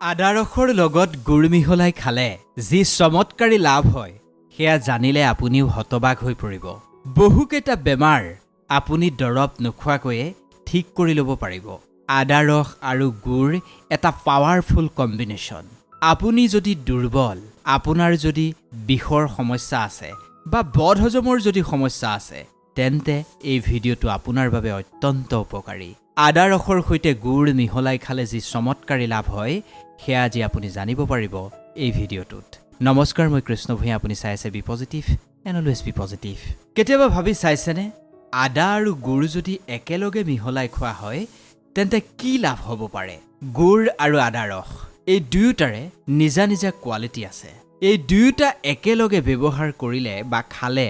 আদা ৰসৰ লগত গুড় মিহলাই খালে যি চমৎকাৰী লাভ হয় সেয়া জানিলে আপুনিও হতবাক হৈ পৰিব। বহুকেইটা বেমাৰ আপুনি দৰৱ নোখোৱাকৈয়ে ঠিক কৰি ল'ব পাৰিব। আদা ৰস আৰু গুড় এটা পাৱাৰফুল কম্বিনেশ্যন। আপুনি যদি দুৰ্বল, আপোনাৰ যদি বিষৰ সমস্যা আছে বা বদহজমৰ যদি সমস্যা আছে, তেন্তে এই ভিডিঅ'টো আপোনাৰ বাবে অত্যন্ত উপকাৰী। আদা ৰসৰ সৈতে গুড় মিহলাই খালে যি চমৎকাৰী লাভ হয় সেয়া আজি আপুনি জানিব পাৰিব এই ভিডিঅ'টোত। নমস্কাৰ, মই কৃষ্ণ ভূঞা। আপুনি চাই আছে be positive and always be positive. কেতিয়াবা ভাবি চাইছেনে, আদা আৰু গুড় যদি একেলগে মিহলাই খোৱা হয় তেন্তে কি লাভ হ'ব পাৰে? গুড় আৰু আদা ৰস এই দুয়োটাৰে নিজা নিজা কোৱালিটি আছে। এই দুয়োটা একেলগে ব্যৱহাৰ কৰিলে বা খালে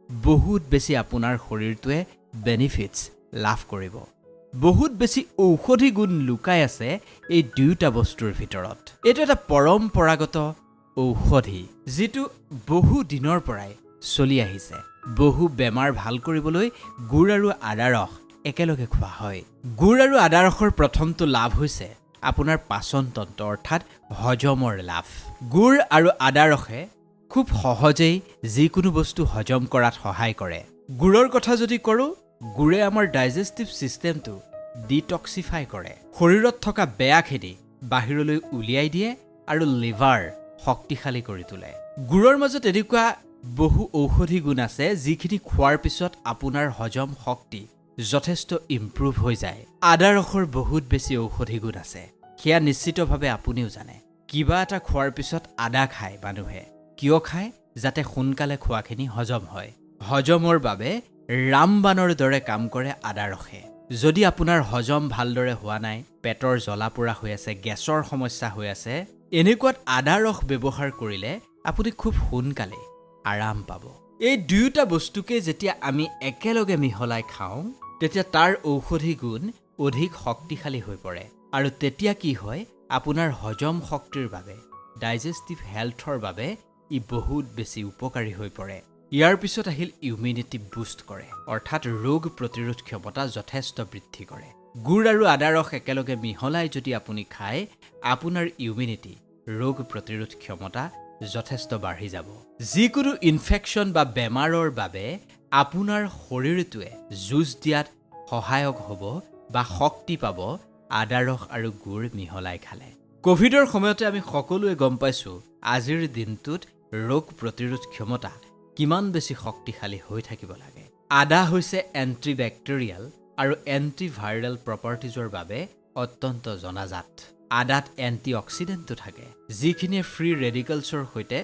বহুত বেছি আপোনাৰ শৰীৰটোৱে বেনিফিটছ লাভ কৰিব। বহুত বেছি ঔষধি গুণ লুকাই আছে এই দুয়োটা বস্তুৰ ভিতৰত। এইটো এটা পৰম্পৰাগত ঔষধি যিটো বহু দিনৰ পৰাই চলি আহিছে। বহু বেমাৰ ভাল কৰিবলৈ গুড় আৰু আদা ৰস একেলগে খোৱা হয়। গুড় আৰু আদা ৰসৰ প্ৰথমটো লাভ হৈছে আপোনাৰ পাচন তন্ত্ৰ অৰ্থাৎ হজমৰ লাভ। গুড় আৰু আদা ৰসে খুব সহজেই যিকোনো বস্তু হজম কৰাত সহায় কৰে। গুড়ৰ কথা যদি কৰোঁ, গুড়ে আমাৰ ডাইজেষ্টিভ ছিষ্টেমটো ডিটক্সিফাই কৰে। শৰীৰত থকা বেয়াখিনি বাহিৰলৈ উলিয়াই দিয়ে আৰু লিভাৰ শক্তিশালী কৰি তোলে। গুড়ৰ মাজত এনেকুৱা বহু ঔষধি গুণ আছে যিখিনি খোৱাৰ পিছত আপোনাৰ হজম শক্তি যথেষ্ট ইম্প্ৰুভ হৈ যায়। আদা ৰসৰ বহুত বেছি ঔষধি গুণ আছে, সেয়া নিশ্চিতভাৱে আপুনিও জানে। কিবা এটা খোৱাৰ পিছত আদা খায় মানুহে। কিয় খায়? যাতে সোনকালে খোৱাখিনি হজম হয়। হজমৰ বাবে ৰামবাণৰ দৰে কাম কৰে আদা ৰসে। যদি আপোনাৰ হজম ভালদৰে হোৱা নাই, পেটৰ জ্বলা পোৰা হৈ আছে, গেছৰ সমস্যা হৈ আছে, এনেকুৱাত আদা ৰস ব্যৱহাৰ কৰিলে আপুনি খুব সোনকালে আৰাম পাব। এই দুয়োটা বস্তুকে যেতিয়া আমি একেলগে মিহলাই খাওঁ তেতিয়া তাৰ ঔষধি গুণ অধিক শক্তিশালী হৈ পৰে। আৰু তেতিয়া কি হয়, আপোনাৰ হজম শক্তিৰ বাবে, ডাইজেষ্টিভ হেল্থৰ বাবে ই বহুত বেছি উপকাৰী হৈ পৰে। ইয়াৰ পিছত আহিল ইমিউনিটি বুষ্ট কৰে, অৰ্থাৎ ৰোগ প্ৰতিৰোধ ক্ষমতা যথেষ্ট বৃদ্ধি কৰে। গুড় আৰু আদা ৰস একেলগে মিহলাই যদি আপুনি খায়, আপোনাৰ ইমিউনিটি, ৰোগ প্ৰতিৰোধ ক্ষমতা যথেষ্ট বাঢ়ি যাব। যিকোনো ইনফেকশ্যন বা বেমাৰৰ বাবে আপোনাৰ শৰীৰটোৱে যুঁজ দিয়াত সহায়ক হ'ব বা শক্তি পাব আদা ৰস আৰু গুড় মিহলাই খালে। ক'ভিডৰ সময়তে আমি সকলোৱে গম পাইছোঁ আজিৰ দিনটোত ৰোগ প্ৰতিৰোধ ক্ষমতা কিমান বেছি শক্তিশালী হৈ থাকিব লাগে। আদা হৈছে এণ্টিবেক্টেৰিয়েল আৰু এণ্টিভাইৰেল প্ৰপাৰ্টিজৰ বাবে অত্যন্ত জনাজাত। আদাত এণ্টি অক্সিডেণ্টো থাকে যিখিনিয়ে ফ্ৰী ৰেডিকেলছৰ সৈতে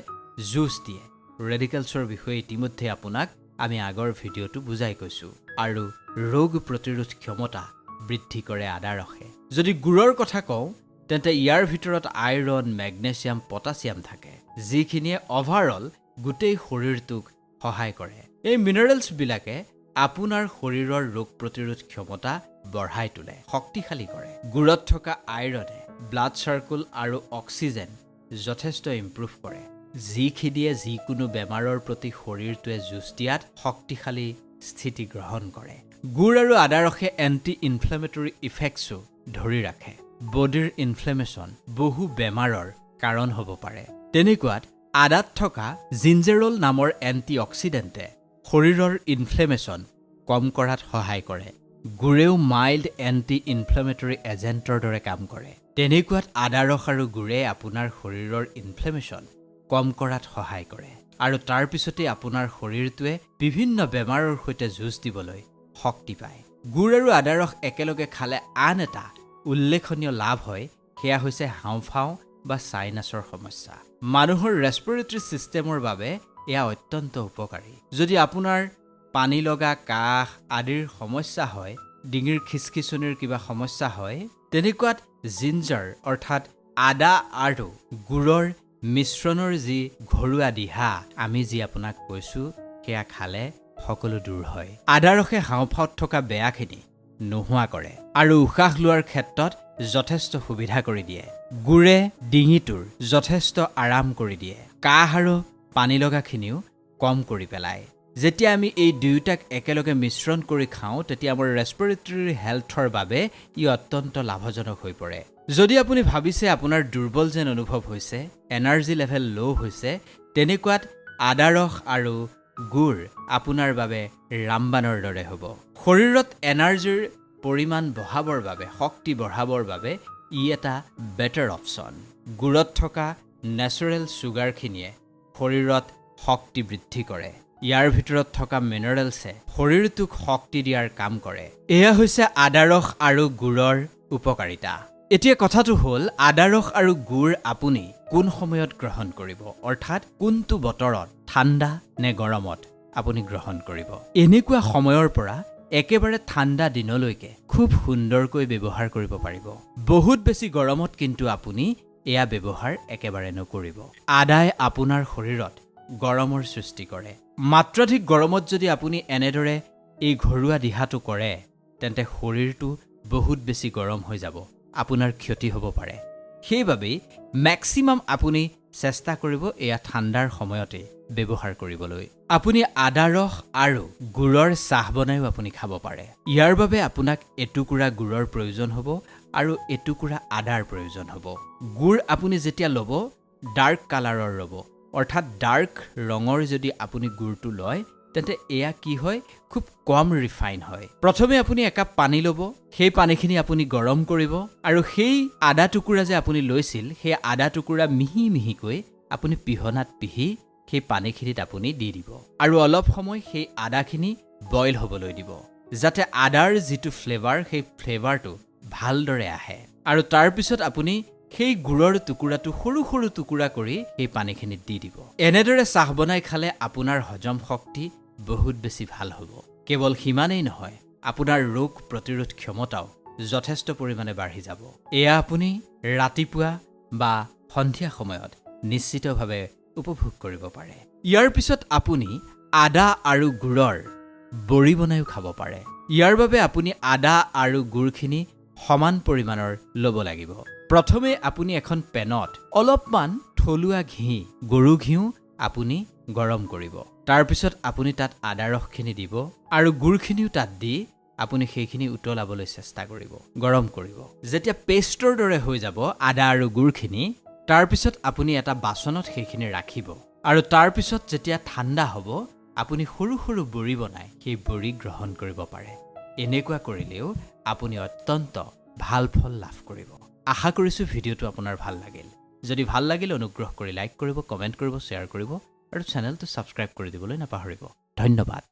যুঁজ দিয়ে। ৰেডিকেলছৰ বিষয়ে ইতিমধ্যে আপোনাক আমি আগৰ ভিডিঅ'টো বুজাই কৈছোঁ। আৰু ৰোগ প্ৰতিৰোধ ক্ষমতা বৃদ্ধি কৰে আদা ৰসে। যদি গুড়ৰ কথা কওঁ তেন্তে ইয়াৰ ভিতৰত আইৰণ, মেগনেছিয়াম, পটাছিয়াম থাকে যিখিনিয়ে অভাৰঅল গোটেই শৰীৰটোক সহায় কৰে। এই মিনাৰেলছবিলাকে আপোনাৰ শৰীৰৰ ৰোগ প্ৰতিৰোধ ক্ষমতা বঢ়াই তোলে, শক্তিশালী কৰে। গুড়ত থকা আইৰণে ব্লাড চাৰ্কুল আৰু অক্সিজেন যথেষ্ট ইম্প্ৰুভ কৰে, যিখিনিয়ে যিকোনো বেমাৰৰ প্ৰতি শৰীৰটোৱে যুঁজ দিয়াত শক্তিশালী স্থিতি গ্ৰহণ কৰে। গুড় আৰু আদা ৰসে এণ্টি ইনফ্লেমেটৰী ইফেক্টছো ধৰি ৰাখে। বডিৰ ইনফ্লেমেশ্যন বহু বেমাৰৰ কাৰণ হ'ব পাৰে। তেনেকুৱাত আদাত থকা জিঞ্জেৰল নামৰ এণ্টি অক্সিডেণ্টে শৰীৰৰ ইনফ্লেমেশ্যন কম কৰাত সহায় কৰে। গুড়েও মাইল্ড এণ্টি ইনফ্লেমেটৰী এজেণ্টৰ দৰে কাম কৰে। তেনেকুৱাত আদা ৰস আৰু গুড়ে আপোনাৰ শৰীৰৰ ইনফ্লেমেশ্যন কম কৰাত সহায় কৰে। আৰু তাৰ পিছতে আপোনাৰ শৰীৰটোৱে বিভিন্ন বেমাৰৰ সৈতে যুঁজ দিবলৈ শক্তি পায়। গুড় আৰু আদা ৰস একেলগে খালে আন এটা উল্লেখনীয় লাভ হয়, সেয়া হৈছে হাওঁফাওঁ বা চাইনাছৰ সমস্যা। মানুহৰ ৰেছপিৰেটৰী ছিষ্টেমৰ বাবে এয়া অত্যন্ত উপকাৰী। যদি আপোনাৰ পানী লগা, কাহ আদিৰ সমস্যা হয়, ডিঙিৰ খিচখিচনিৰ কিবা সমস্যা হয়, তেনেকুৱাত জিঞ্জাৰ অৰ্থাৎ আদা আৰু গুড়ৰ মিশ্ৰণৰ যি ঘৰুৱা দিহা আমি যি আপোনাক কৈছোঁ, সেয়া খালে সকলো দূৰ হয়। আদা ৰসে হাওঁফাওঁত থকা বেয়াখিনি নোহোৱা কৰে আৰু উশাহ লোৱাৰ ক্ষেত্ৰত যথেষ্ট সুবিধা কৰি দিয়ে। গুড়ে ডিঙিটোৰ যথেষ্ট আৰাম কৰি দিয়ে। কাহ আৰু পানী লগাখিনিও কম কৰি পেলায়। যেতিয়া আমি এই দুয়োটাক একেলগে মিশ্ৰণ কৰি খাওঁ তেতিয়া আমাৰ ৰেছপিৰেটৰী হেল্থৰ বাবে ই অত্যন্ত লাভজনক হৈ পৰে যদি আপুনি ভাবিছে আপোনাৰ দুৰ্বল যেন অনুভৱ হৈছে এনাৰ্জি লেভেল ল' হৈছে তেনেকুৱাত আদা ৰস আৰু গুড় আপোনাৰ বাবে ৰামবানৰ দৰে হ'ব শৰীৰত এনাৰ্জিৰ পৰিমাণ বঢ়াবৰ বাবে শক্তি বঢ়াবৰ বাবে ই এটা বেটাৰ অপশ্যন গুড়ত থকা নেচাৰেল চুগাৰখিনিয়ে শৰীৰত শক্তি বৃদ্ধি কৰে ইয়াৰ ভিতৰত থকা মিনাৰেলছে শৰীৰটোক শক্তি দিয়াৰ কাম কৰে এয়া হৈছে আদা ৰস আৰু গুড়ৰ উপকাৰিতা এতিয়া কথাটো হ'ল আদা ৰস আৰু গুড় আপুনি কোন সময়ত গ্ৰহণ কৰিব অৰ্থাৎ কোনটো বতৰত ঠাণ্ডা নে গৰমত আপুনি গ্ৰহণ কৰিব এনেকুৱা সময়ৰ পৰা একেবাৰে ঠাণ্ডা দিনলৈকে খুব সুন্দৰকৈ ব্যৱহাৰ কৰিব পাৰিব বহুত বেছি গৰমত কিন্তু আপুনি এয়া ব্যৱহাৰ একেবাৰে নকৰিব আদাই আপোনাৰ শৰীৰত গৰমৰ সৃষ্টি কৰে মাত্ৰাধিক গৰমত যদি আপুনি এনেদৰে এই ঘৰুৱা দিহাটো কৰে তেন্তে শৰীৰটো বহুত বেছি গৰম হৈ যাব আপোনাৰ ক্ষতি হ'ব পাৰে সেইবাবেই মেক্সিমাম আপুনি চেষ্টা কৰিব এয়া ঠাণ্ডাৰ সময়তে ব্যৱহাৰ কৰিবলৈ আপুনি আদা ৰস আৰু গুড়ৰ চাহ বনাইও আপুনি খাব পাৰে ইয়াৰ বাবে আপোনাক এটুকুৰা গুড়ৰ প্ৰয়োজন হ'ব আৰু এটুকুৰা আদাৰ প্ৰয়োজন হ'ব গুড় আপুনি যেতিয়া ল'ব ডাৰ্ক কালাৰৰ ল'ব অৰ্থাৎ ডাৰ্ক ৰঙৰ যদি আপুনি গুড়টো লয় তেন্তে এয়া কি হয় খুব কম ৰিফাইন হয় প্ৰথমে আপুনি একাপ পানী ল'ব সেই পানীখিনি আপুনি গৰম কৰিব আৰু সেই আদা টুকুৰা যে আপুনি লৈছিল সেই আদা টুকুৰা মিহি মিহিকৈ আপুনি পিহনাত পিহি সেই পানীখিনিত আপুনি দি দিব আৰু অলপ সময় সেই আদাখিনি বইল হ'বলৈ দিব যাতে আদাৰ যিটো ফ্লেভাৰ সেই ফ্লেভাৰটো ভালদৰে আহে আৰু তাৰপিছত আপুনি সেই গুড়ৰ টুকুৰাটো সৰু সৰু টুকুৰা কৰি সেই পানীখিনিত দি দিব এনেদৰে চাহ বনাই খালে আপোনাৰ হজম শক্তি বহুত বেছি ভাল হ'ব কেৱল সিমানেই নহয় আপোনাৰ ৰোগ প্ৰতিৰোধ ক্ষমতাও যথেষ্ট পৰিমাণে বাঢ়ি যাব এয়া আপুনি ৰাতিপুৱা বা সন্ধিয়া সময়ত নিশ্চিতভাৱে উপভোগ কৰিব পাৰে ইয়াৰ পিছত আপুনি আদা আৰু গুড়ৰ বড়ি বনাইও খাব পাৰে ইয়াৰ বাবে আপুনি আদা আৰু গুড়খিনি সমান পৰিমাণৰ ল'ব লাগিব প্ৰথমে আপুনি এখন পেনত অলপমান থলুৱা ঘি গৰু ঘিউ আপুনি গৰম কৰিব তাৰপিছত আপুনি তাত আদা ৰসখিনি দিব আৰু গুড়খিনিও তাত দি আপুনি সেইখিনি উতলাবলৈ চেষ্টা কৰিব গৰম কৰিব যেতিয়া পেষ্টৰ দৰে হৈ যাব আদা আৰু গুড়খিনি তাৰপিছত আপুনি এটা বাচনত সেইখিনি ৰাখিব আৰু তাৰপিছত যেতিয়া ঠাণ্ডা হ'ব আপুনি সৰু সৰু বড়ি বনাই সেই বড়ি গ্ৰহণ কৰিব পাৰে এনেকুৱা কৰিলেও আপুনি অত্যন্ত ভাল ফল লাভ কৰিব আশা কৰিছোঁ ভিডিঅ'টো আপোনাৰ ভাল লাগিল যদি ভাল লাগিল অনুগ্ৰহ কৰি লাইক কৰিব কমেণ্ট কৰিব শ্বেয়াৰ কৰিব আৰু চেনেলটো ছাবস্ক্ৰাইব কৰি দিবলৈ নাপাহৰিব ধন্যবাদ